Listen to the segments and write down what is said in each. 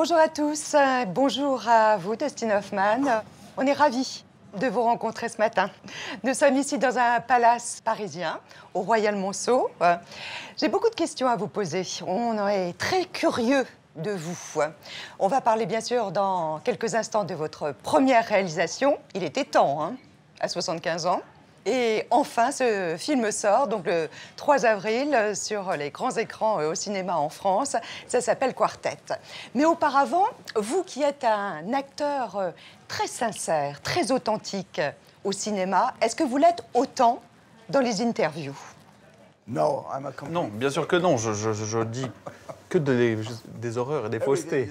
Bonjour à tous, bonjour à vous, Dustin Hoffman. On est ravis de vous rencontrer ce matin. Nous sommes ici dans un palace parisien, au Royal Monceau. J'ai beaucoup de questions à vous poser. On est très curieux de vous. On va parler bien sûr dans quelques instants de votre première réalisation. Il était temps, hein, à 75 ans. Et enfin, ce film sort donc le 3 avril sur les grands écrans au cinéma en France. Ça s'appelle Quartet. Mais auparavant, vous qui êtes un acteur très sincère, très authentique au cinéma, est-ce que vous l'êtes autant dans les interviews? Non, bien sûr que non. Je dis que des horreurs et des faussetés.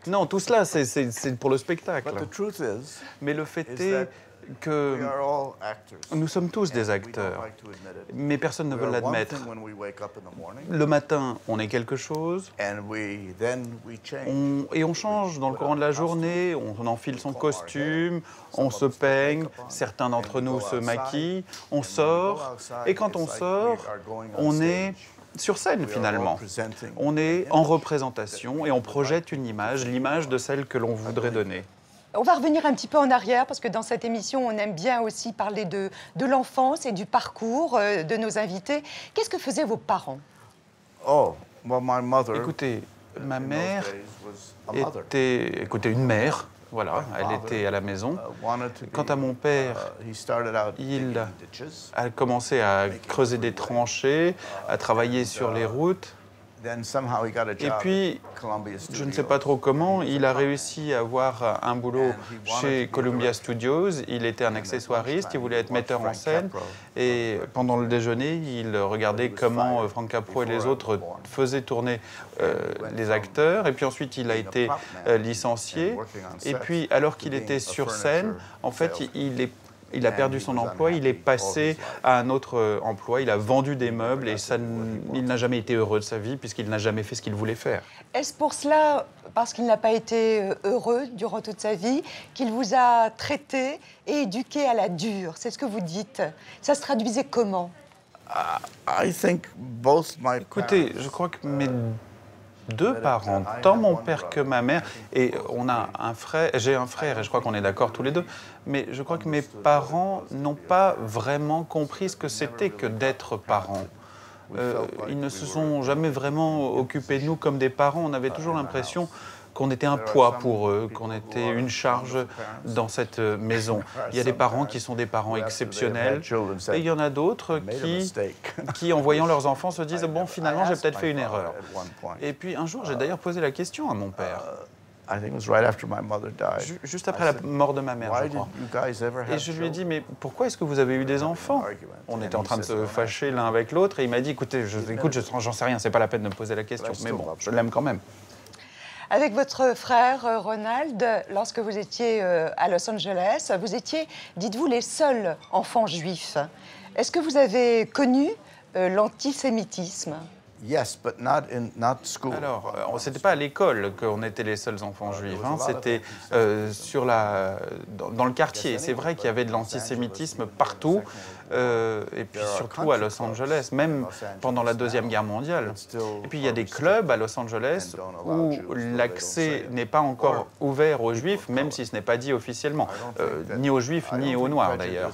Non, tout cela, c'est pour le spectacle. Mais le fait est que nous sommes tous des acteurs, mais personne ne veut l'admettre. Le matin, on est quelque chose, et on change dans le courant de la journée, on enfile son costume, on se peigne, certains d'entre nous se maquillent, on sort, et quand on sort, on est sur scène finalement. On est en représentation et on projette une image, l'image de celle que l'on voudrait donner. On va revenir un petit peu en arrière parce que dans cette émission, on aime bien aussi parler de l'enfance et du parcours de nos invités. Qu'est-ce que faisaient vos parents? Écoutez, ma mère était une mère. Voilà, elle était à la maison. Quant à mon père, il a commencé à creuser des tranchées, à travailler sur les routes. Et puis, je ne sais pas trop comment, il a réussi à avoir un boulot chez Columbia Studios. Il était un accessoiriste, il voulait être metteur en scène. Et pendant le déjeuner, il regardait comment Frank Capra et les autres faisaient tourner les acteurs. Et puis ensuite, il a été licencié. Et puis, alors qu'il était sur scène, en fait, il a perdu son emploi, il est passé à un autre emploi, il a vendu des meubles et il n'a jamais été heureux de sa vie puisqu'il n'a jamais fait ce qu'il voulait faire. Est-ce pour cela, parce qu'il n'a pas été heureux durant toute sa vie, qu'il vous a traité et éduqué à la dure? C'est ce que vous dites. Ça se traduisait comment? Écoutez, je crois que mes deux parents, tant mon père que ma mère, et on a un frère, j'ai un frère et je crois qu'on est d'accord tous les deux, mais je crois que mes parents n'ont pas vraiment compris ce que c'était que d'être parents. Ils ne se sont jamais vraiment occupés de nous comme des parents. On avait toujours l'impression qu'on était un poids pour eux, qu'on était une charge dans cette maison. Il y a des parents qui sont des parents exceptionnels et il y en a d'autres qui, en voyant leurs enfants, se disent « bon, finalement, j'ai peut-être fait une erreur ». Et puis un jour, j'ai d'ailleurs posé la question à mon père. Juste après la mort de ma mère, je crois. Et je lui ai dit, mais pourquoi est-ce que vous avez eu des enfants? On était en train de se fâcher l'un avec l'autre et il m'a dit, écoute, j'en sais rien, c'est pas la peine de me poser la question. Mais bon, je l'aime quand même. Avec votre frère Ronald, lorsque vous étiez à Los Angeles, vous étiez, dites-vous, les seuls enfants juifs. Est-ce que vous avez connu l'antisémitisme? Alors, c'était pas à l'école qu'on était les seuls enfants juifs, hein. C'était dans le quartier. C'est vrai qu'il y avait de l'antisémitisme partout, et puis surtout à Los Angeles, même pendant la Deuxième Guerre mondiale. Et puis il y a des clubs à Los Angeles où l'accès n'est pas encore ouvert aux juifs, même si ce n'est pas dit officiellement, ni aux juifs ni aux noirs d'ailleurs.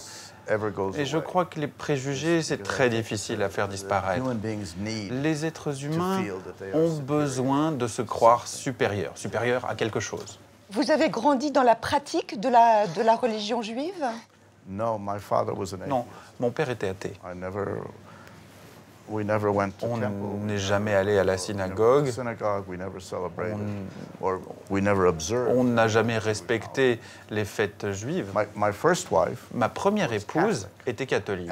Et je crois que les préjugés, c'est très difficile à faire disparaître. Les êtres humains ont besoin de se croire supérieurs à quelque chose. Vous avez grandi dans la pratique de la religion juive? Non, mon père était athée. On n'est jamais allé à la synagogue. On n'a jamais respecté les fêtes juives. Ma première épouse était catholique.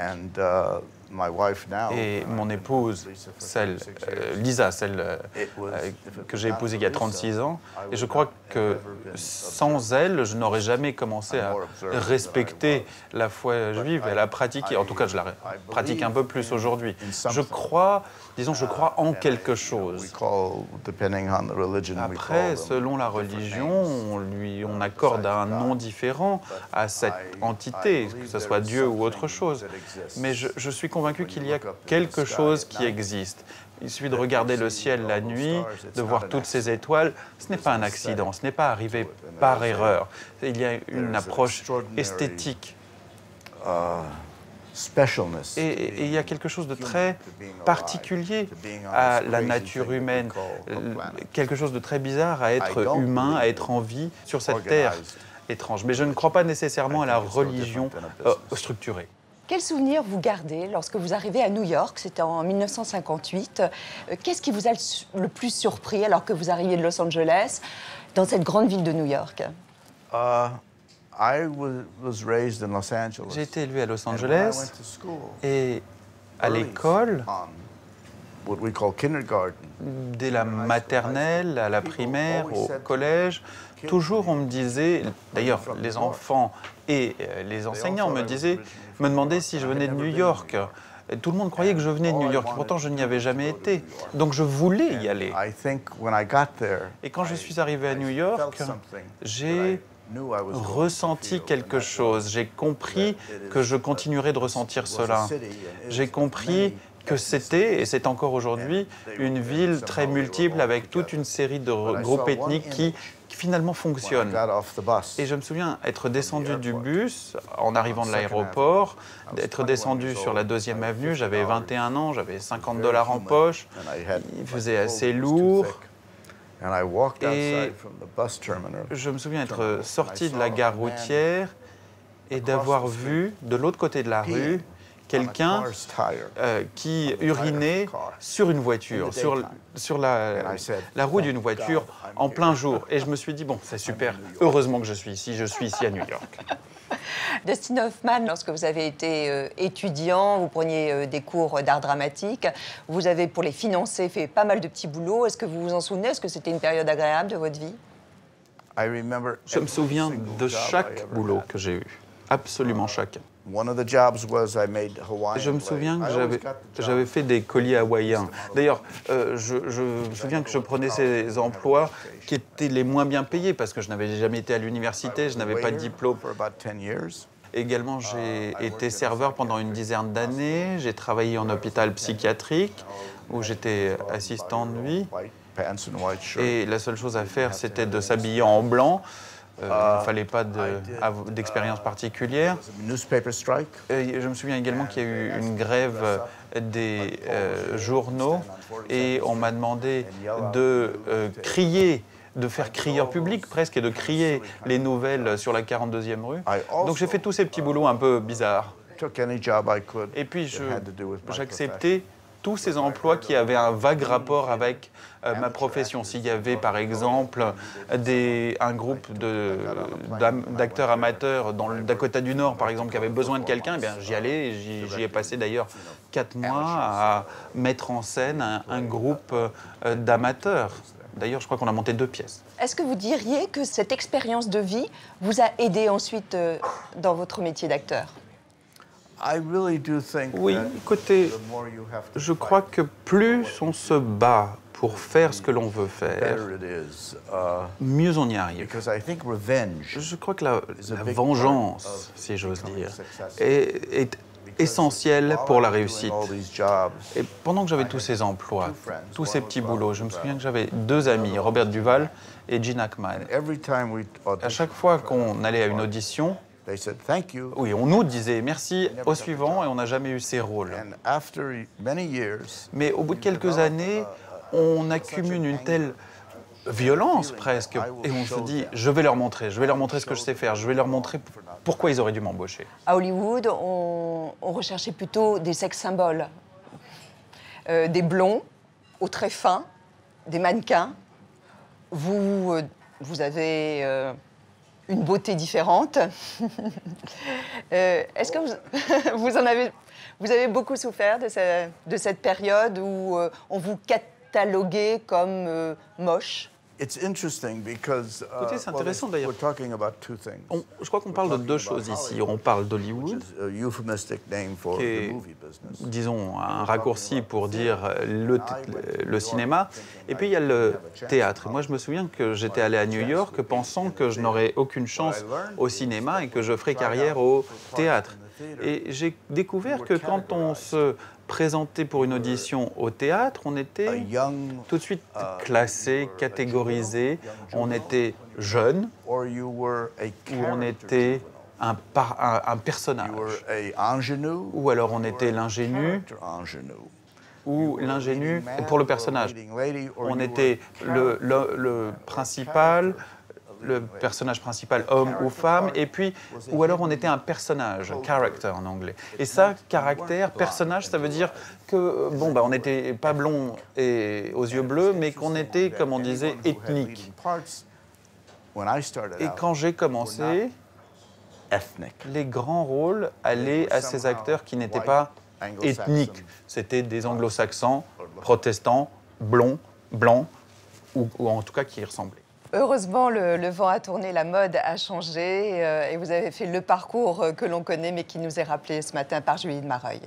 Et mon épouse, Lisa, celle que j'ai épousée il y a 36 ans, et je crois que sans elle, je n'aurais jamais commencé à respecter la foi juive et à la pratiquer. En tout cas, je la pratique un peu plus aujourd'hui. Je crois en quelque chose. Après, selon la religion, on accorde un nom différent à cette entité, que ce soit Dieu ou autre chose. Mais je suis convaincu convaincu qu'il y a quelque chose qui existe. Il suffit de regarder le ciel la nuit, de voir toutes ces étoiles. Ce n'est pas un accident, ce n'est pas arrivé par erreur. Il y a une approche esthétique. Et il y a quelque chose de très particulier à la nature humaine, quelque chose de très bizarre à être humain, à être en vie sur cette terre étrange. Mais je ne crois pas nécessairement à la religion structurée. Quel souvenir vous gardez lorsque vous arrivez à New York? C'était en 1958. Qu'est-ce qui vous a le plus surpris alors que vous arriviez de Los Angeles, dans cette grande ville de New York? J'ai été élevé à Los Angeles et à l'école, dès la maternelle, à la primaire, au collège, toujours on me disait, d'ailleurs les enfants et les enseignants me demandaient si je venais de New York. Et tout le monde croyait que je venais de New York, pourtant je n'y avais jamais été. Donc je voulais y aller. Et quand je suis arrivé à New York, j'ai ressenti quelque chose. J'ai compris que je continuerais de ressentir cela. J'ai compris que c'était, et c'est encore aujourd'hui, une ville très multiple avec toute une série de groupes ethniques qui finalement fonctionnent. Et je me souviens être descendu du bus en arrivant de l'aéroport, d'être descendu sur la 2e avenue, j'avais 21 ans, j'avais $50 en poche, il faisait assez lourd. Et je me souviens être sorti de la gare routière et d'avoir vu de l'autre côté de la rue quelqu'un qui urinait sur une voiture, sur la roue d'une voiture en plein jour. Et je me suis dit, bon, c'est super, heureusement que je suis ici à New York. Dustin Hoffman, lorsque vous avez été étudiant, vous preniez des cours d'art dramatique, vous avez, pour les financer, fait pas mal de petits boulots. Est-ce que vous vous en souvenez? Est-ce que c'était une période agréable de votre vie? Je me souviens de chaque boulot que j'ai eu, absolument chacun. Je me souviens que j'avais fait des colliers hawaïens. D'ailleurs, je me souviens que je prenais ces emplois qui étaient les moins bien payés parce que je n'avais jamais été à l'université, je n'avais pas de diplôme. Également, j'ai été serveur pendant une dizaine d'années. J'ai travaillé en hôpital psychiatrique où j'étais assistant de nuit. Et la seule chose à faire, c'était de s'habiller en blanc. Il ne fallait pas d'expérience particulière. Je me souviens également qu'il y a eu une grève des journaux et on m'a demandé de crier, de faire crieur public presque et de crier les nouvelles sur la 42e rue. Donc j'ai fait tous ces petits boulots un peu bizarres. Et puis j'acceptais tous ces emplois qui avaient un vague rapport avec ma profession. S'il y avait par exemple un groupe d'acteurs amateurs dans le Dakota du Nord, par exemple, qui avait besoin de quelqu'un, eh j'y allais et j'y ai passé d'ailleurs 4 mois à mettre en scène un groupe d'amateurs. D'ailleurs, je crois qu'on a monté 2 pièces. Est-ce que vous diriez que cette expérience de vie vous a aidé ensuite dans votre métier d'acteur? Oui, écoutez, je crois que plus on se bat pour faire ce que l'on veut faire, mieux on y arrive. Je crois que la vengeance, si j'ose dire, est essentielle pour la réussite. Et pendant que j'avais tous ces emplois, tous ces petits boulots, je me souviens que j'avais 2 amis, Robert Duvall et Gene Hackman. À chaque fois qu'on allait à une audition, oui, on nous disait merci au suivant et on n'a jamais eu ces rôles. Mais au bout de quelques années, on accumule une telle violence presque et on se dit je vais leur montrer ce que je sais faire, je vais leur montrer pourquoi ils auraient dû m'embaucher. À Hollywood, on recherchait plutôt des sex symboles, des blonds aux traits fins, des mannequins. Vous avez une beauté différente. Est-ce que vous avez beaucoup souffert de cette période où on vous cataloguait comme moche? Écoutez, c'est intéressant d'ailleurs. Je crois qu'on parle de 2 choses ici. On parle d'Hollywood, qui est, disons, un raccourci pour dire le cinéma. Et puis il y a le théâtre. Et moi, je me souviens que j'étais allé à New York pensant que je n'aurais aucune chance au cinéma et que je ferais carrière au théâtre. Et j'ai découvert que quand on se présentait pour une audition au théâtre, on était tout de suite classé, catégorisé. On était jeune ou on était un personnage. Ou alors on était l'ingénu ou l'ingénu pour le personnage. On était le principal, le personnage principal, homme ou femme, et puis, ou alors on était un personnage, character en anglais. Et ça, caractère, personnage, ça veut dire que, bon, on n'était pas blond et aux yeux bleus, mais qu'on était, comme on disait, ethnique. Et quand j'ai commencé, les grands rôles allaient à ces acteurs qui n'étaient pas ethniques. C'était des anglo-saxons, protestants, blonds, blancs, ou en tout cas qui y ressemblaient. Heureusement, le vent a tourné, la mode a changé et vous avez fait le parcours que l'on connaît mais qui nous est rappelé ce matin par Julie de Mareuil.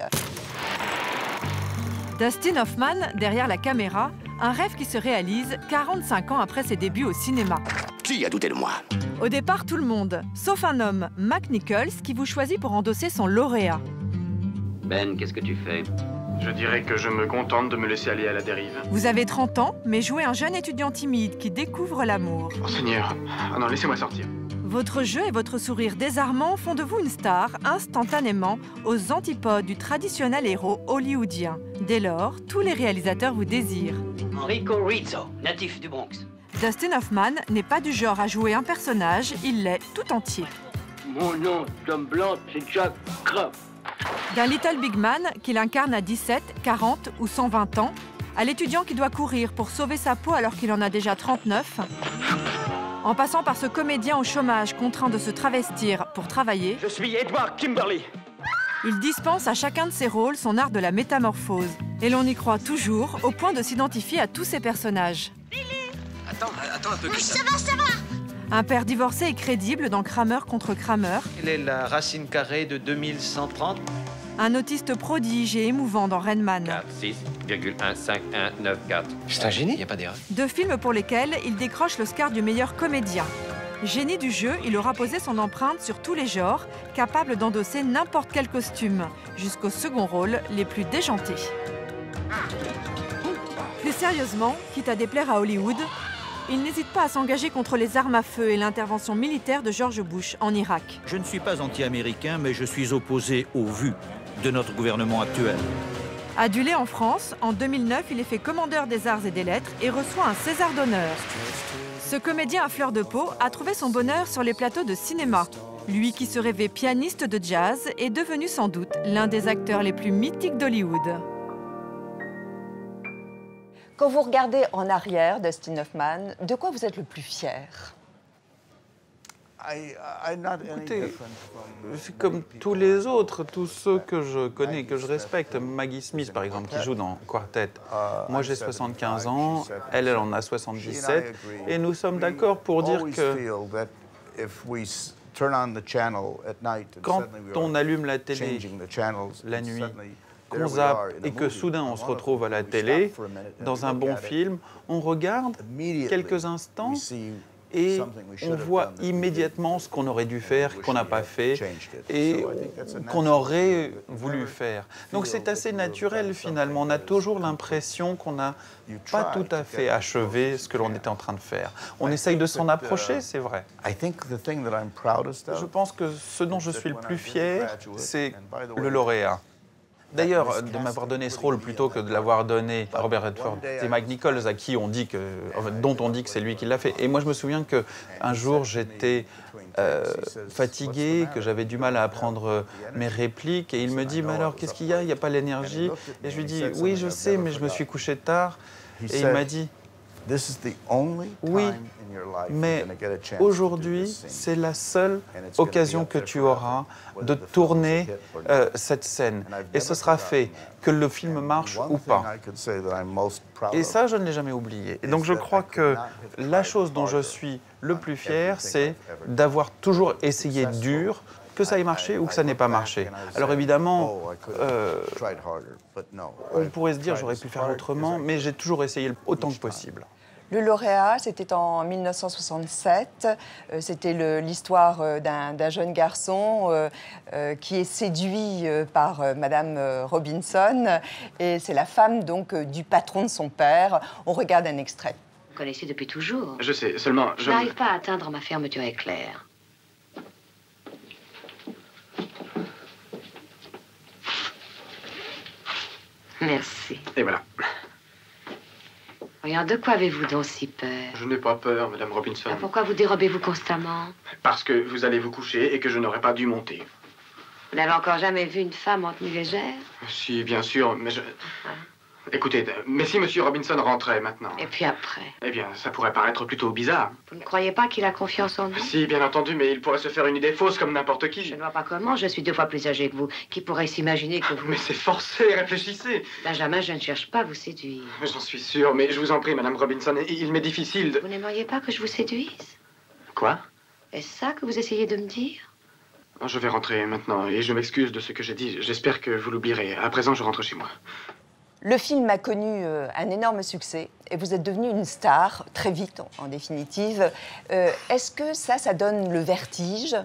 Dustin Hoffman, derrière la caméra, un rêve qui se réalise 45 ans après ses débuts au cinéma. Qui a douté de moi? Au départ, tout le monde, sauf un homme, Mac Nichols, qui vous choisit pour endosser son lauréat. Ben, qu'est-ce que tu fais? Je dirais que je me contente de me laisser aller à la dérive. Vous avez 30 ans, mais jouez un jeune étudiant timide qui découvre l'amour. Oh Seigneur, ah non, laissez-moi sortir. Votre jeu et votre sourire désarmant font de vous une star instantanément aux antipodes du traditionnel héros hollywoodien. Dès lors, tous les réalisateurs vous désirent. Enrico Rizzo, natif du Bronx. Dustin Hoffman n'est pas du genre à jouer un personnage, il l'est tout entier. Mon nom d'homme blanc, c'est Jack Croft. D'un Little Big Man qu'il incarne à 17, 40 ou 120 ans, à l'étudiant qui doit courir pour sauver sa peau alors qu'il en a déjà 39, en passant par ce comédien au chômage contraint de se travestir pour travailler, Je suis Edward Kimberly. il dispense à chacun de ses rôles son art de la métamorphose. Et l'on y croit toujours, au point de s'identifier à tous ses personnages. Attends un peu. Ça va. Un père divorcé et crédible dans Kramer contre Kramer. Quelle est la racine carrée de 2130? Un autiste prodige et émouvant dans Rain Man. 6,15194. C'est un génie, il n'y a pas d'erreur. Deux films pour lesquels il décroche l'Oscar du meilleur comédien. Génie du jeu, il aura posé son empreinte sur tous les genres, capable d'endosser n'importe quel costume, jusqu'aux seconds rôles les plus déjantés. Plus sérieusement, quitte à déplaire à Hollywood, il n'hésite pas à s'engager contre les armes à feu et l'intervention militaire de George Bush en Irak. Je ne suis pas anti-américain, mais je suis opposé aux vues de notre gouvernement actuel. Adulé en France, en 2009, il est fait commandeur des arts et des lettres et reçoit un César d'honneur. Ce comédien à fleur de peau a trouvé son bonheur sur les plateaux de cinéma. Lui qui se rêvait pianiste de jazz est devenu sans doute l'un des acteurs les plus mythiques d'Hollywood. Quand vous regardez en arrière, Dustin Hoffman, de quoi vous êtes le plus fier? Écoutez, c'est comme tous les autres, tous ceux que je connais, que je respecte. Maggie Smith, par exemple, qui joue dans Quartet. Moi, j'ai 75 ans, elle en a 77. Et nous sommes d'accord pour dire que quand on allume la télé la nuit, qu'on zappe et que soudain on se retrouve à la télé, dans un bon film, on regarde quelques instants et on voit immédiatement ce qu'on aurait dû faire, qu'on n'a pas fait et qu'on aurait voulu faire. Donc c'est assez naturel finalement, on a toujours l'impression qu'on n'a pas tout à fait achevé ce que l'on était en train de faire. On essaye de s'en approcher, c'est vrai. Je pense que ce dont je suis le plus fier, c'est le lauréat. D'ailleurs, de m'avoir donné ce rôle plutôt que de l'avoir donné à Robert Redford, c'est Mike Nichols à qui on dit dont on dit que c'est lui qui l'a fait. Et moi, je me souviens qu'un jour, j'étais fatigué, que j'avais du mal à apprendre mes répliques, et il me dit « Mais alors, qu'est-ce qu'il y a? Il n'y a pas l'énergie ?» Et je lui dis « Oui, je sais, mais je me suis couché tard. » Et il m'a dit « Oui, mais aujourd'hui, c'est la seule occasion que tu auras de tourner cette scène. Et ce sera fait, que le film marche ou pas. » Et ça, je ne l'ai jamais oublié. Et donc, je crois que la chose dont je suis le plus fier, c'est d'avoir toujours essayé dur, que ça ait marché ou que ça n'ait pas marché. Alors évidemment, on pourrait se dire j'aurais pu faire autrement, mais j'ai toujours essayé autant que possible. Le lauréat, c'était en 1967. C'était l'histoire d'un jeune garçon qui est séduit par Madame Robinson. Et c'est la femme donc du patron de son père. On regarde un extrait. Vous connaissez depuis toujours. Je sais, seulement Je n'arrive pas à atteindre ma fermeture éclair. Merci. Et voilà. Regarde, de quoi avez-vous donc si peur? Je n'ai pas peur, Madame Robinson. Ah, pourquoi vous dérobez-vous constamment? Parce que vous allez vous coucher et que je n'aurais pas dû monter. Vous n'avez encore jamais vu une femme en tenue légère? Si, bien sûr, mais je... Écoutez, mais si Monsieur Robinson rentrait maintenant... Et puis après? Eh bien, ça pourrait paraître plutôt bizarre. Vous ne croyez pas qu'il a confiance en vous? Si, bien entendu, mais il pourrait se faire une idée fausse comme n'importe qui. Je ne vois pas comment, je suis 2 fois plus âgée que vous. Qui pourrait s'imaginer que vous... Mais c'est forcé, réfléchissez. Benjamin, je ne cherche pas à vous séduire. J'en suis sûr, mais je vous en prie, Madame Robinson, il m'est difficile de... Vous n'aimeriez pas que je vous séduise? Quoi? Est-ce ça que vous essayez de me dire? Je vais rentrer maintenant, et je m'excuse de ce que j'ai dit. J'espère que vous l'oublierez. À présent, je rentre chez moi. Le film a connu un énorme succès et vous êtes devenu une star très vite, en définitive. Est-ce que ça donne le vertige?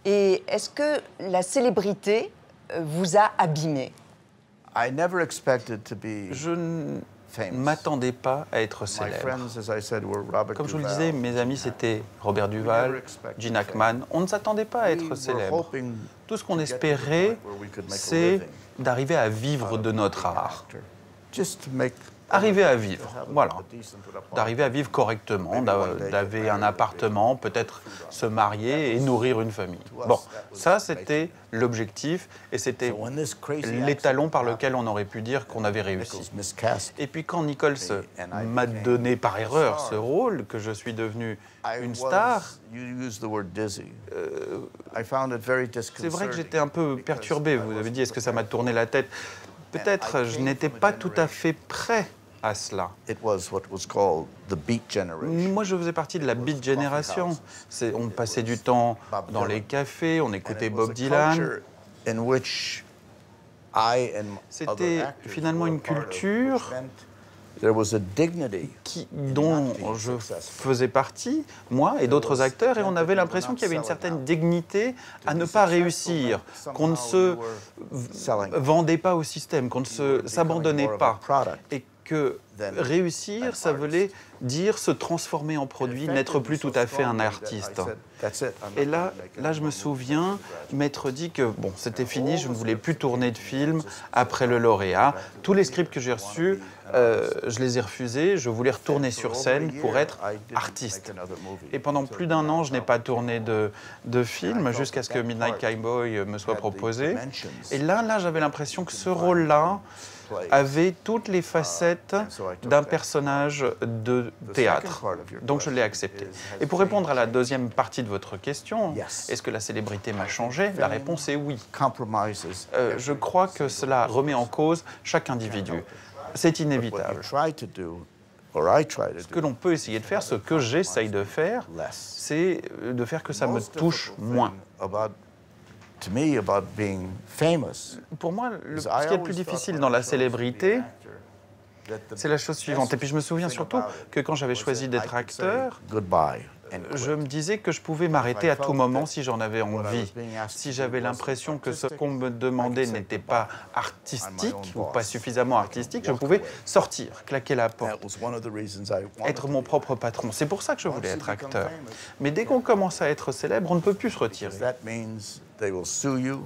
Et est-ce que la célébrité vous a abîmé? Je ne m'attendais pas à être célèbre. Comme je vous le disais, mes amis, c'était Robert Duvall, Gene Hackman. On ne s'attendait pas à être célèbre. Tout ce qu'on espérait, c'est d'arriver à vivre de notre art. Arriver à vivre, voilà. D'arriver à vivre correctement, d'avoir un appartement, peut-être se marier et nourrir une famille. Bon, ça c'était l'objectif et c'était l'étalon par lequel on aurait pu dire qu'on avait réussi. Et puis quand Nichols m'a donné par erreur ce rôle, que je suis devenu une star, c'est vrai que j'étais un peu perturbé. Vous avez dit, est-ce que ça m'a tourné la tête? Peut-être je n'étais pas tout à fait prêt à cela. Moi, je faisais partie de la Beat Generation. On passait du temps dans les cafés, on écoutait Bob Dylan. C'était finalement une culture dont je faisais partie, moi et d'autres acteurs, et on avait l'impression qu'il y avait une certaine dignité à ne pas réussir, qu'on ne se vendait pas au système, qu'on ne s'abandonnait pas, et que réussir, ça voulait dire se transformer en produit, n'être plus tout à fait un artiste. Et là, je me souviens m'être dit que bon, c'était fini, je ne voulais plus tourner de film après le lauréat. Tous les scripts que j'ai reçus, je les ai refusés. Je voulais retourner sur scène pour être artiste. Et pendant plus d'1 an, je n'ai pas tourné de film jusqu'à ce que Midnight Cowboy me soit proposé. Et là, j'avais l'impression que ce rôle-là avait toutes les facettes d'un personnage de théâtre. Donc je l'ai accepté. Et pour répondre à la deuxième partie de votre question, est-ce que la célébrité m'a changé? La réponse est oui. Je crois que cela remet en cause chaque individu. C'est inévitable. Ce que l'on peut essayer de faire, ce que j'essaye de faire, c'est de faire que ça me touche moins. Pour moi, ce qui est le plus difficile dans la célébrité, c'est la chose suivante. Et puis je me souviens surtout que quand j'avais choisi d'être acteur, je me disais que je pouvais m'arrêter à tout moment si j'en avais envie. Si j'avais l'impression que ce qu'on me demandait n'était pas artistique ou pas suffisamment artistique, je pouvais sortir, claquer la porte, être mon propre patron. C'est pour ça que je voulais être acteur. Mais dès qu'on commence à être célèbre, on ne peut plus se retirer.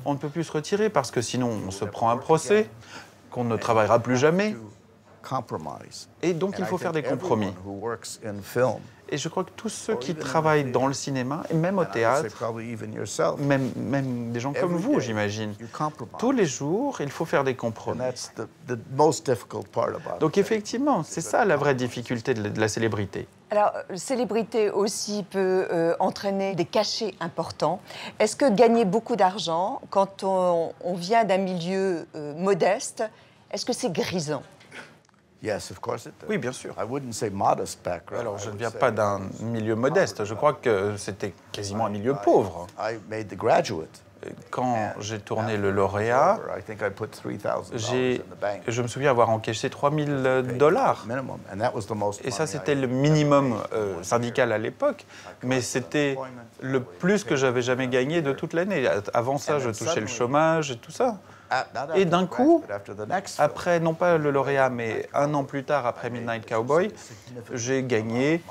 On ne peut plus se retirer parce que sinon on se prend un procès, qu'on ne travaillera plus jamais. Et donc il faut faire des compromis. Et je crois que tous ceux qui travaillent dans le cinéma, et même au théâtre, même des gens comme vous, j'imagine, tous les jours, il faut faire des compromis. Donc effectivement, c'est ça la vraie difficulté de la célébrité. Alors, célébrité aussi peut entraîner des cachets importants. Est-ce que gagner beaucoup d'argent, quand on vient d'un milieu modeste, est-ce que c'est grisant? Oui, bien sûr. Alors, je ne viens pas d'un milieu modeste. Je crois que c'était quasiment un milieu pauvre. quand j'ai tourné Le Lauréat, je me souviens avoir encaissé $3000. Et ça, c'était le minimum syndical à l'époque, mais c'était le plus que j'avais jamais gagné de toute l'année. Avant ça, je touchais le chômage et tout ça. Et d'un coup, après, non pas Le Lauréat, mais un an plus tard, après Midnight Cowboy, j'ai gagné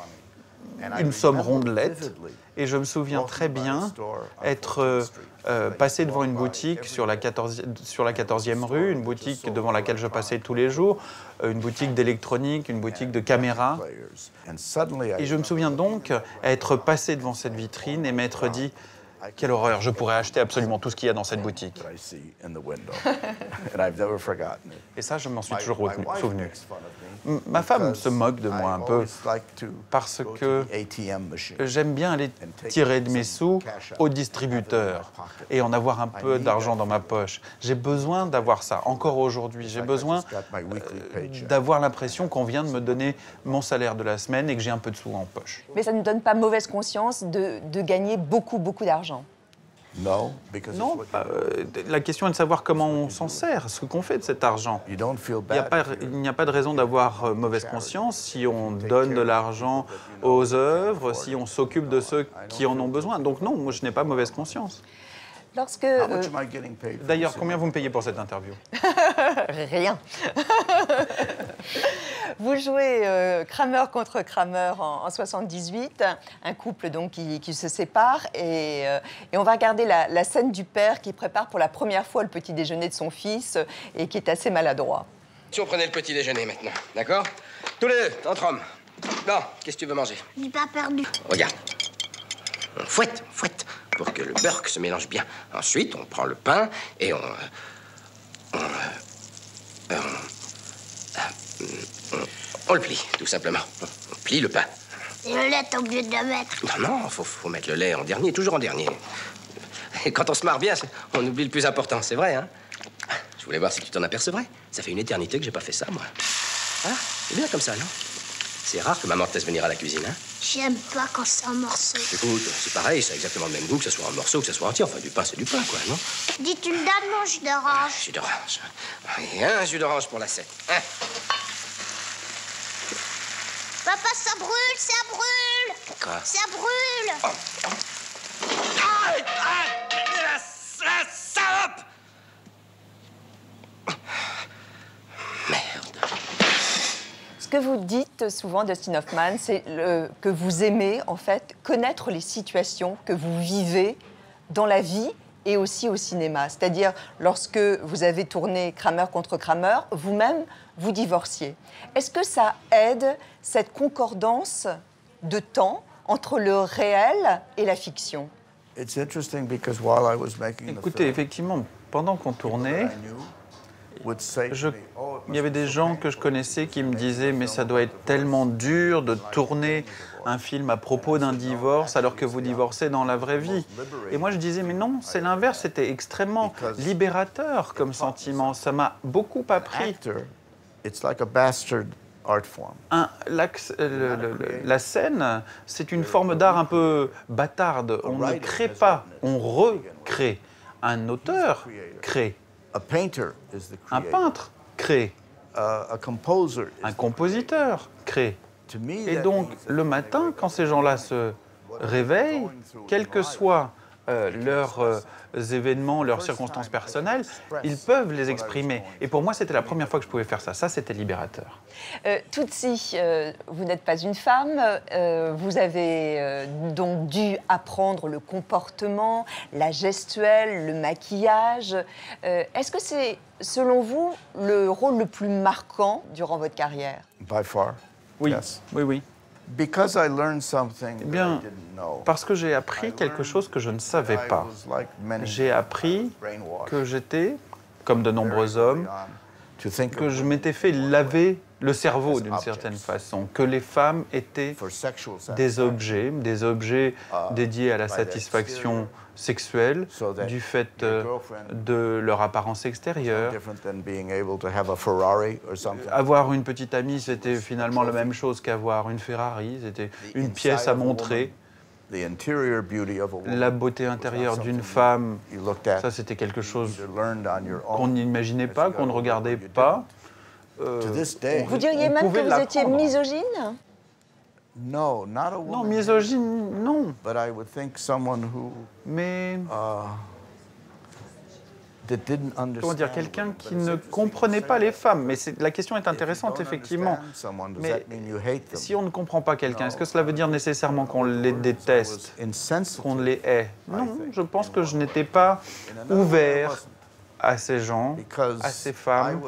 une somme rondelette. Et je me souviens très bien être passé devant une boutique sur la 14e rue, une boutique devant laquelle je passais tous les jours, une boutique d'électronique, une boutique de caméras. Et je me souviens donc être passé devant cette vitrine et m'être dit « Quelle horreur, je pourrais acheter absolument tout ce qu'il y a dans cette boutique. » Et ça, je m'en suis toujours souvenu. Ma femme se moque de moi un peu parce que j'aime bien aller tirer de mes sous au distributeur et en avoir un peu d'argent dans ma poche. J'ai besoin d'avoir ça, encore aujourd'hui. J'ai besoin d'avoir l'impression qu'on vient de me donner mon salaire de la semaine et que j'ai un peu de sous en poche. Mais ça ne donne pas mauvaise conscience de gagner beaucoup d'argent. Non, la question est de savoir comment on s'en sert, ce qu'on fait de cet argent. Il n'y a pas de raison d'avoir mauvaise conscience si on donne de l'argent aux œuvres, si on s'occupe de ceux qui en ont besoin. Donc non, moi je n'ai pas mauvaise conscience. D'ailleurs, combien vous me payez pour cette interview? Rien. Vous jouez Kramer contre Kramer en 78, un couple donc qui se sépare et on va regarder la scène du père qui prépare pour la première fois le petit déjeuner de son fils et qui est assez maladroit. Si on prenait le petit déjeuner maintenant, d'accord? Tous les deux, entre hommes. Non, qu'est-ce que tu veux manger? Du pain perdu. Regarde. On fouette, pour que le beurre se mélange bien. Ensuite, on prend le pain et on le plie, tout simplement. On plie le pain. Et le lait, t'es obligé de le mettre. Non, faut mettre le lait en dernier, toujours en dernier. Et quand on se marre bien, on oublie le plus important, c'est vrai, hein? Je voulais voir si tu t'en apercevrais. Ça fait une éternité que j'ai pas fait ça, moi. Ah, c'est bien comme ça, non? C'est rare que maman te laisse venir à la cuisine, hein? J'aime pas quand c'est en morceaux. Écoute, c'est pareil, ça a exactement le même goût, que ce soit en morceaux, que ce soit entier. Enfin, du pain, c'est du pain, quoi, non? Dis, tu me donnes mon jus d'orange? Jus d'orange. Et un jus d'orange pour l'assiette. Hein? Papa, ça brûle, ça brûle! Quoi? Ça brûle! Oh. Arrête! La salope! Merde. Ce que vous dites souvent, Dustin Hoffman, c'est que vous aimez, en fait, connaître les situations que vous vivez dans la vie et aussi au cinéma. C'est-à-dire, lorsque vous avez tourné Kramer contre Kramer, vous-même, vous divorciez. Est-ce que ça aide, cette concordance de temps entre le réel et la fiction? Écoutez, effectivement, pendant qu'on tournait, il y avait des gens que je connaissais qui me disaient « mais ça doit être tellement dur de tourner un film à propos d'un divorce alors que vous divorcez dans la vraie vie ». Et moi je disais « mais non, c'est l'inverse, c'était extrêmement libérateur comme sentiment, ça m'a beaucoup appris ». La scène, c'est une forme d'art un peu bâtarde. On ne crée pas, on recrée. Un auteur crée. Un peintre crée. Un compositeur crée. Et donc, le matin, quand ces gens-là se réveillent, quels que soient leurs événements, leurs circonstances personnelles, ils peuvent les exprimer. Et pour moi, c'était la première fois que je pouvais faire ça. Ça, c'était libérateur. Tootsie, vous n'êtes pas une femme. Vous avez donc dû apprendre le comportement, la gestuelle, le maquillage. Est-ce que c'est, selon vous, le rôle le plus marquant durant votre carrière? Oui, oui. Eh bien, parce que j'ai appris quelque chose que je ne savais pas. J'ai appris que j'étais, comme de nombreux hommes, que je m'étais fait laver le cerveau d'une certaine façon, que les femmes étaient des objets dédiés à la satisfaction sexuelle du fait de leur apparence extérieure. Avoir une petite amie, c'était finalement la même chose qu'avoir une Ferrari, c'était une pièce à montrer. La beauté intérieure d'une femme, ça c'était quelque chose qu'on n'imaginait pas, qu'on ne regardait pas. Vous diriez même que vous étiez misogyne? Non, misogyne, non. Mais comment dire, quelqu'un qui ne comprenait pas les femmes. Mais la question est intéressante, effectivement. Mais si on ne comprend pas quelqu'un, est-ce que cela veut dire nécessairement qu'on les déteste, qu'on les hait? Non, je pense que je n'étais pas ouvert à ces gens, à ces femmes.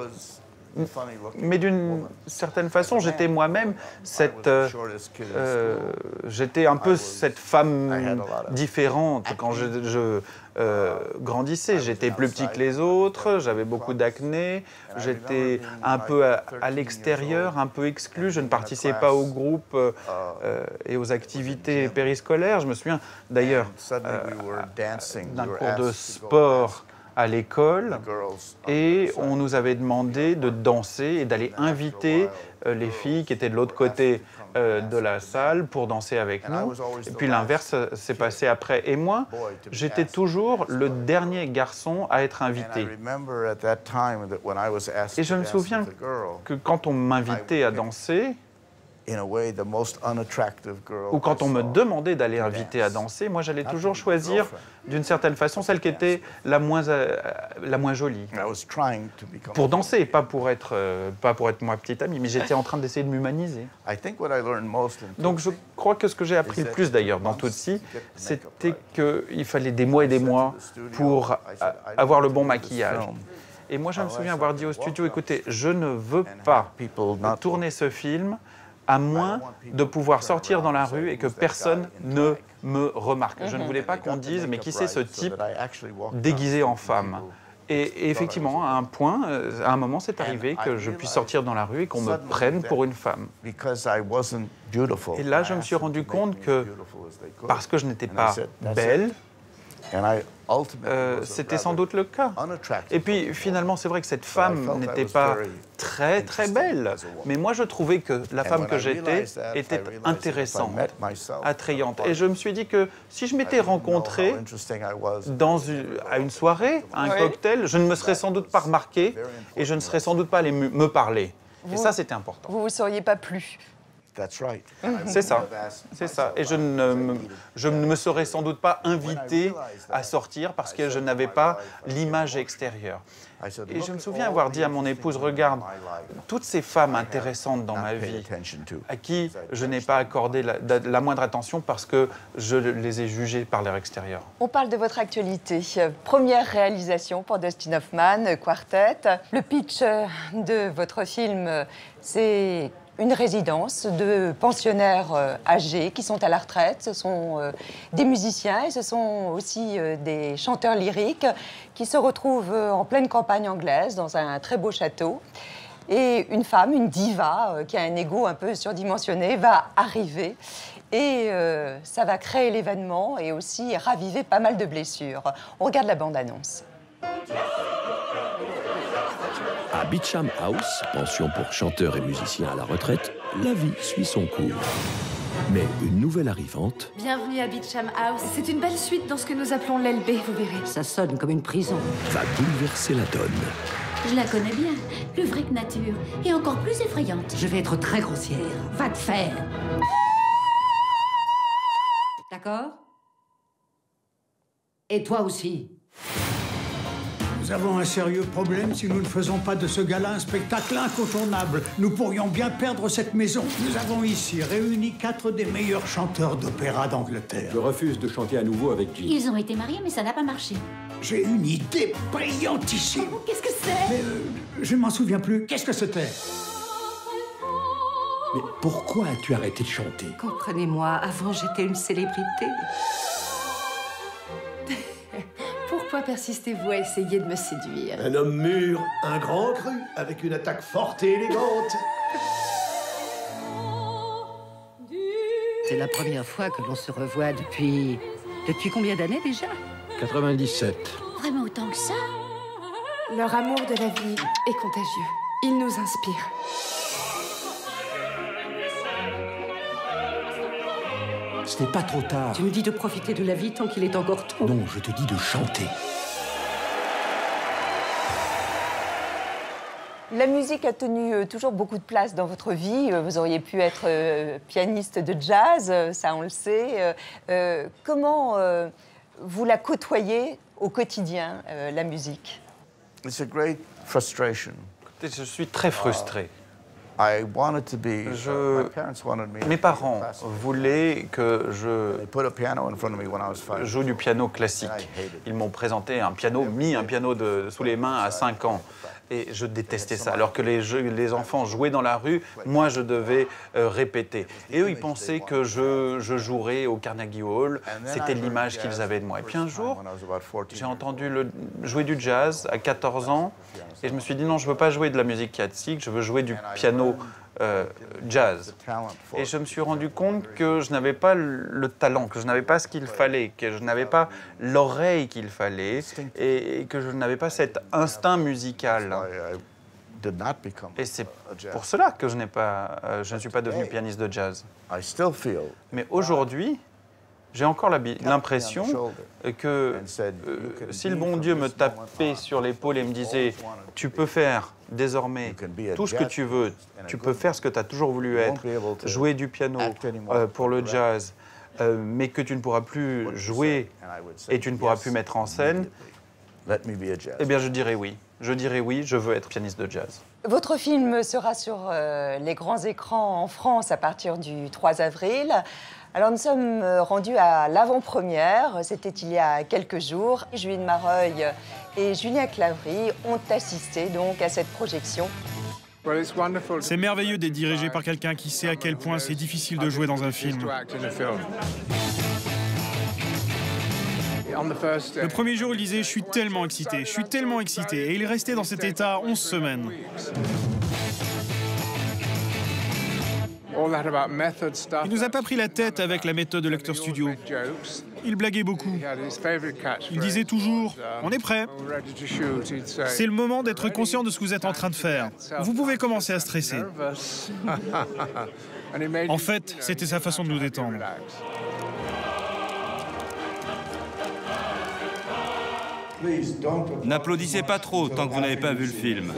Mais d'une certaine façon, j'étais moi-même j'étais un peu cette femme différente quand je grandissais. J'étais plus petit que les autres, j'avais beaucoup d'acné, j'étais un peu à l'extérieur, un peu exclu, je ne participais pas au groupe et aux activités périscolaires. Je me souviens d'ailleurs d'un cours de sport à l'école, et on nous avait demandé de danser et d'aller inviter les filles qui étaient de l'autre côté de la salle pour danser avec nous. Et puis l'inverse s'est passé après. Et moi, j'étais toujours le dernier garçon à être invité. Et je me souviens que quand on m'invitait à danser, ou quand on me demandait d'aller inviter à danser, moi j'allais toujours choisir d'une certaine façon celle qui était la moins jolie. Pour danser, pas pour être ma petite amie, mais j'étais en train d'essayer de m'humaniser. Donc je crois que ce que j'ai appris le plus d'ailleurs dans Tootsie, c'était qu'il fallait des mois et des mois pour avoir le bon maquillage. Et moi je me souviens avoir dit au studio, écoutez, je ne veux pas tourner ce film à moins de pouvoir sortir dans la rue et que personne ne me remarque. Je ne voulais pas qu'on dise, mais qui c'est ce type déguisé en femme? Et effectivement, à un moment, c'est arrivé que je puisse sortir dans la rue et qu'on me prenne pour une femme. Et là, je me suis rendu compte que parce que je n'étais pas belle, c'était sans doute le cas. Et puis finalement, c'est vrai que cette femme n'était pas très très belle, mais moi je trouvais que la femme que j'étais était intéressante, attrayante. Et je me suis dit que si je m'étais rencontré à une soirée, à un cocktail, je ne me serais sans doute pas remarqué et je ne serais sans doute pas allé me parler. Et ça, c'était important. Vous ne vous seriez pas plu? C'est ça, c'est ça. Et je ne me serais sans doute pas invité à sortir parce que je n'avais pas l'image extérieure. Et je me souviens avoir dit à mon épouse, regarde, toutes ces femmes intéressantes dans ma vie, à qui je n'ai pas accordé la moindre attention parce que je les ai jugées par leur extérieur. On parle de votre actualité. Première réalisation pour Dustin Hoffman, Quartet. Le pitch de votre film, c'est une résidence de pensionnaires âgés qui sont à la retraite. Ce sont des musiciens et ce sont aussi des chanteurs lyriques qui se retrouvent en pleine campagne anglaise dans un très beau château. Et une femme, une diva, qui a un ego un peu surdimensionné, va arriver. Et ça va créer l'événement et aussi raviver pas mal de blessures. On regarde la bande-annonce. À Beecham House, pension pour chanteurs et musiciens à la retraite, la vie suit son cours. Mais une nouvelle arrivante... Bienvenue à Beecham House. C'est une belle suite dans ce que nous appelons l'LB, vous verrez. Ça sonne comme une prison. ...va bouleverser la donne. Je la connais bien, plus vraie que nature, et encore plus effrayante. Je vais être très grossière. Va te faire. D'accord? Et toi aussi. Nous avons un sérieux problème si nous ne faisons pas de ce gala un spectacle incontournable. Nous pourrions bien perdre cette maison. Nous avons ici réuni 4 des meilleurs chanteurs d'opéra d'Angleterre. Je refuse de chanter à nouveau avec Jean. Ils ont été mariés, mais ça n'a pas marché. J'ai une idée brillantissime. Oh, qu'est-ce que c'est? Mais je ne m'en souviens plus. Qu'est-ce que c'était? Mais pourquoi as-tu arrêté de chanter? Comprenez-moi, avant j'étais une célébrité. Pourquoi persistez-vous à essayer de me séduire? Un homme mûr, un grand cru, avec une attaque forte et élégante. C'est la première fois que l'on se revoit depuis... Depuis combien d'années déjà? 97. Vraiment autant que ça? Leur amour de la vie est contagieux. Il nous inspire. Ce n'est pas trop tard. Tu me dis de profiter de la vie tant qu'il est encore tôt. Non, je te dis de chanter. La musique a tenu toujours beaucoup de place dans votre vie. Vous auriez pu être pianiste de jazz, ça on le sait. Comment vous la côtoyez au quotidien, la musique? It's a great frustration. Je suis très frustré. Mes parents voulaient que je joue du piano classique. Ils m'ont présenté un piano, mis un piano sous les mains à 5 ans. Et je détestais ça. Alors que les enfants jouaient dans la rue, moi je devais répéter. Et eux, ils pensaient que je jouerais au Carnegie Hall. C'était l'image qu'ils avaient de moi. Et puis un jour, j'ai entendu jouer du jazz à 14 ans. Et je me suis dit non, je ne veux pas jouer de la musique classique, je veux jouer du piano jazz. Et je me suis rendu compte que je n'avais pas le talent, que je n'avais pas ce qu'il fallait, que je n'avais pas l'oreille qu'il fallait et que je n'avais pas cet instinct musical. Et c'est pour cela que je ne suis pas devenu pianiste de jazz. Mais aujourd'hui, j'ai encore l'impression que si le bon Dieu me tapait sur l'épaule et me disait « Tu peux faire désormais tout ce que tu veux, tu peux faire ce que tu as toujours voulu être, jouer du piano pour le jazz, mais que tu ne pourras plus jouer et tu ne pourras plus mettre en scène, eh bien je dirais oui. Je dirais oui, je veux être pianiste de jazz. » Votre film sera sur les grands écrans en France à partir du 3 avril. Alors nous sommes rendus à l'avant-première, c'était il y a quelques jours. Juline Mareuil et Julien Claverie ont assisté donc à cette projection. C'est merveilleux d'être dirigé par quelqu'un qui sait à quel point c'est difficile de jouer dans un film. Le premier jour, il disait « Je suis tellement excité, je suis tellement excité ». Et il est resté dans cet état 11 semaines. Il nous a pas pris la tête avec la méthode de l'acteur studio. Il blaguait beaucoup. Il disait toujours « On est prêt ». C'est le moment d'être conscient de ce que vous êtes en train de faire. Vous pouvez commencer à stresser. En fait, c'était sa façon de nous détendre. N'applaudissez pas trop tant que vous n'avez pas vu le film.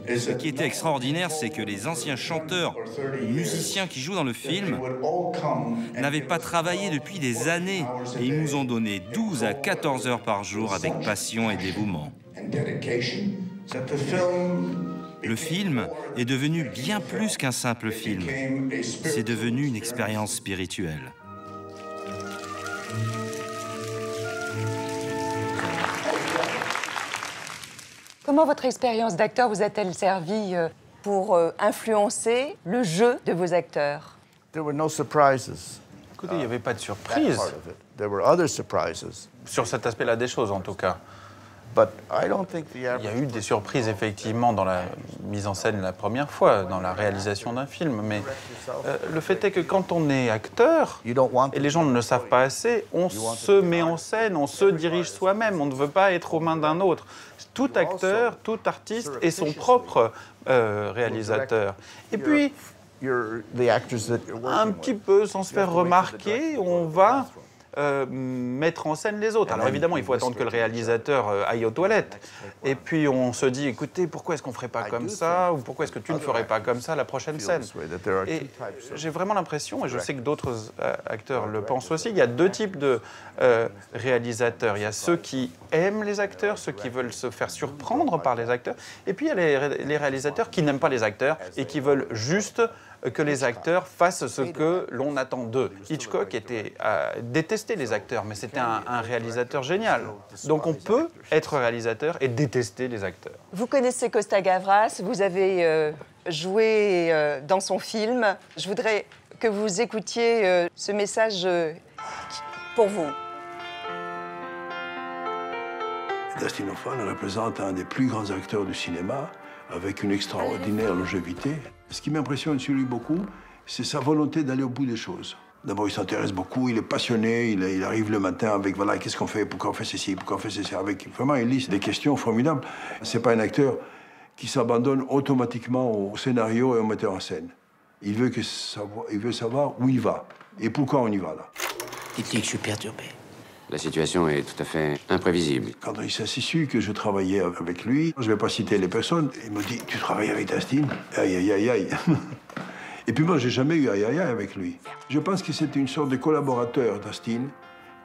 Ce qui était extraordinaire, c'est que les anciens chanteurs, musiciens qui jouent dans le film n'avaient pas travaillé depuis des années et ils nous ont donné 12 à 14 heures par jour avec passion et dévouement. Le film est devenu bien plus qu'un simple film. C'est devenu une expérience spirituelle. Comment votre expérience d'acteur vous a-t-elle servi pour influencer le jeu de vos acteurs? Écoutez, il n'y avait pas de surprise. Sur cet aspect-là des choses, en tout cas. Il y a eu des surprises, effectivement, dans la mise en scène la première fois, dans la réalisation d'un film. Mais le fait est que quand on est acteur, et les gens ne le savent pas assez, on se met en scène, on se dirige soi-même, on ne veut pas être aux mains d'un autre. Tout acteur, tout artiste est son propre réalisateur. Et puis, un petit peu, sans se faire remarquer, on va mettre en scène les autres. Alors évidemment, il faut attendre que le réalisateur aille aux toilettes. Et puis on se dit, écoutez, pourquoi est-ce qu'on ne ferait pas comme ça? Ou pourquoi est-ce que tu ne ferais pas comme ça la prochaine scène? Et j'ai vraiment l'impression, et je sais que d'autres acteurs le pensent aussi, il y a deux types de réalisateurs. Il y a ceux qui aiment les acteurs, ceux qui veulent se faire surprendre par les acteurs. Et puis il y a les réalisateurs qui n'aiment pas les acteurs et qui veulent juste que les acteurs fassent ce que l'on attend d'eux. Hitchcock détestait les acteurs, mais c'était un réalisateur génial. Donc on peut être réalisateur et détester les acteurs. Vous connaissez Costa Gavras, vous avez joué dans son film. Je voudrais que vous écoutiez ce message pour vous. Dustin Hoffman représente un des plus grands acteurs du cinéma, avec une extraordinaire longévité. Ce qui m'impressionne sur lui beaucoup, c'est sa volonté d'aller au bout des choses. D'abord, il s'intéresse beaucoup, il est passionné, il arrive le matin avec, voilà, qu'est-ce qu'on fait, pourquoi on fait ceci, pourquoi on fait ceci. Vraiment, il liste des questions formidables. C'est pas un acteur qui s'abandonne automatiquement au scénario et au metteur en scène. Il veut savoir où il va et pourquoi on y va là. Dites-lui que je suis perturbé. La situation est tout à fait imprévisible. Quand il s'est su que je travaillais avec lui, je ne vais pas citer les personnes, il me dit « Tu travailles avec Dustin ?» Aïe, aïe, aïe, aïe. Et puis moi, j'ai jamais eu aïe, aïe, aïe avec lui. Je pense que c'était une sorte de collaborateur, Dustin,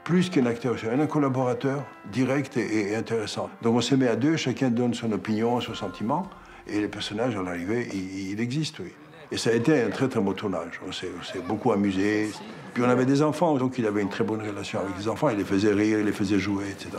plus qu'un acteur, un collaborateur direct et intéressant. Donc on se met à deux, chacun donne son opinion, son sentiment, et le personnage, à l'arrivée, il existe, oui. Et ça a été un très, très beau tournage. On s'est beaucoup amusé. Puis on avait des enfants, donc il avait une très bonne relation avec les enfants. Il les faisait rire, il les faisait jouer, etc.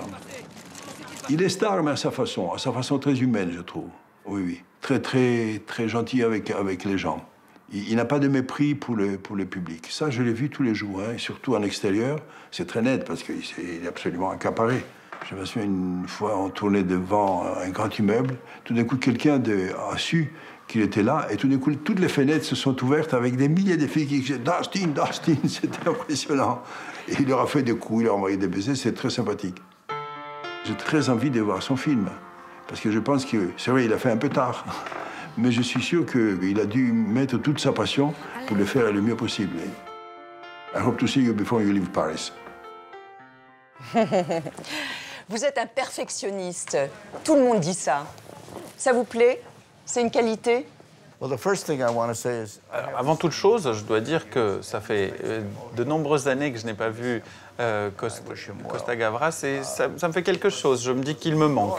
Il est star, mais à sa façon très humaine, je trouve. Oui, oui. Très, très, très gentil avec les gens. Il n'a pas de mépris pour le public. Ça, je l'ai vu tous les jours, hein, et surtout en extérieur. C'est très net, parce qu'il est absolument accaparé. Je me souviens une fois, on tournait devant un grand immeuble. Tout d'un coup, quelqu'un a su qu'il était là, et tout d'un coup, toutes les fenêtres se sont ouvertes avec des milliers de filles qui disaient « Dustin, Dustin !» C'était impressionnant. Et il leur a fait des coups, il leur a envoyé des baisers, c'est très sympathique. J'ai très envie de voir son film, parce que je pense que, c'est vrai, il a fait un peu tard, mais je suis sûr qu'il a dû mettre toute sa passion pour le faire le mieux possible. I hope to see you before you leave Paris. Vous êtes un perfectionniste. Tout le monde dit ça. Ça vous plaît? C'est une qualité? Avant toute chose, je dois dire que ça fait de nombreuses années que je n'ai pas vu Costa Gavras et ça me fait quelque chose. Je me dis qu'il me manque.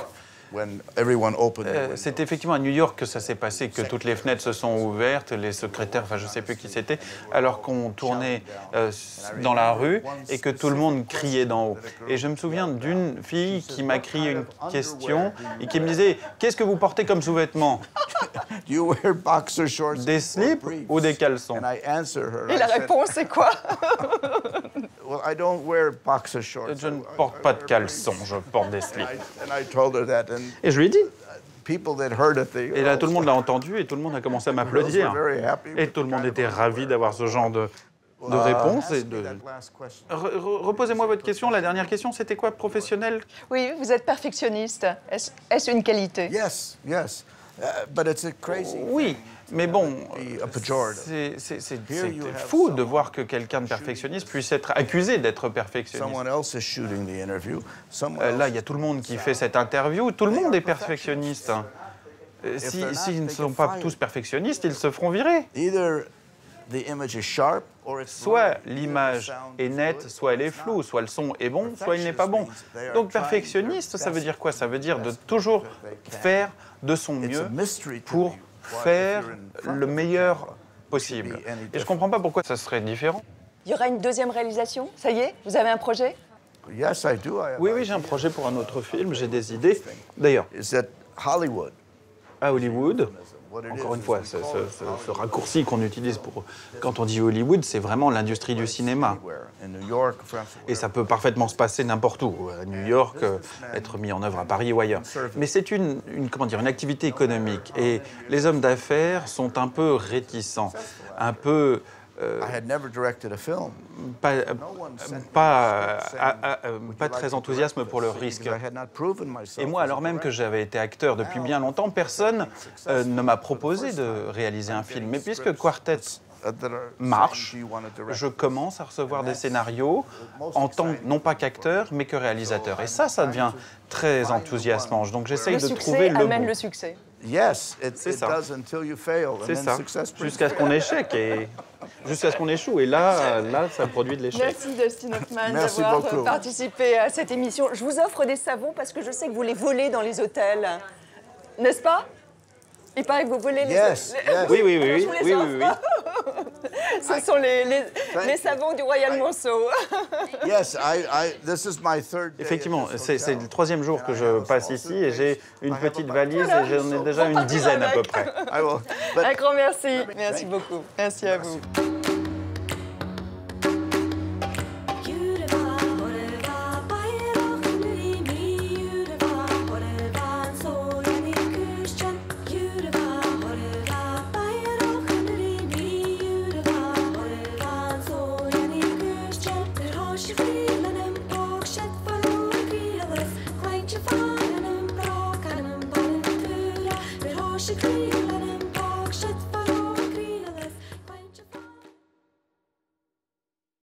C'est effectivement à New York que ça s'est passé, que toutes les fenêtres se sont ouvertes, les secrétaires, enfin je ne sais plus qui c'était, alors qu'on tournait dans la rue et que tout le monde criait d'en haut. Et je me souviens d'une fille qui m'a crié une question et qui me disait « Qu'est-ce que vous portez comme sous-vêtements ?» Des slips ou des caleçons? Et la réponse, c'est quoi? Je ne porte pas de caleçons, je porte des slips. Et je lui ai dit. Et là, tout le monde l'a entendu et tout le monde a commencé à m'applaudir. Et tout le monde était ravi d'avoir ce genre de réponse. Reposez-moi votre question. La dernière question, c'était quoi, professionnel? Oui, vous êtes perfectionniste. Est-ce une qualité? Oui, mais bon, c'est fou de voir que quelqu'un de perfectionniste puisse être accusé d'être perfectionniste. Là, il y a tout le monde qui fait cette interview. Tout le monde est perfectionniste. S'ils ne sont pas tous perfectionnistes, ils se feront virer. Soit l'image est nette, soit elle est floue, soit le son est bon, soit il n'est pas bon. Donc perfectionniste, ça veut dire quoi? Ça veut dire de toujours faire de son mieux pour faire le meilleur possible. Et je ne comprends pas pourquoi ça serait différent. Il y aura une deuxième réalisation? Ça y est? Vous avez un projet? Oui, j'ai un projet pour un autre film, j'ai des idées. D'ailleurs, à Hollywood, encore une fois, ce raccourci qu'on utilise quand on dit Hollywood, c'est vraiment l'industrie du cinéma. Et ça peut parfaitement se passer n'importe où, à New York, être mis en œuvre à Paris ou ailleurs. Mais c'est une activité économique. Et les hommes d'affaires sont un peu réticents, un peu... pas très enthousiasme pour le risque. Et moi, alors même que j'avais été acteur depuis bien longtemps, personne ne m'a proposé de réaliser un film. Mais puisque Quartet marche, je commence à recevoir des scénarios en tant non pas qu'acteur, mais que réalisateur. Et ça devient très enthousiasmant. Donc j'essaye de trouver le bon. Le succès amène le succès. C'est ça. C'est ça. Jusqu'à ce qu'on échec et jusqu'à ce qu'on échoue. Et là, ça produit de l'échec. Merci Dustin Hoffman d'avoir participé à cette émission. Je vous offre des savons parce que je sais que vous les volez dans les hôtels. N'est-ce pas? Il paraît que vous volez les... Oui. Ce sont les savons du Royal Monceau. Effectivement, c'est le troisième jour que je passe ici et j'ai une petite valise et j'en ai déjà une dizaine à peu près. Un grand merci. Merci beaucoup. Merci à vous.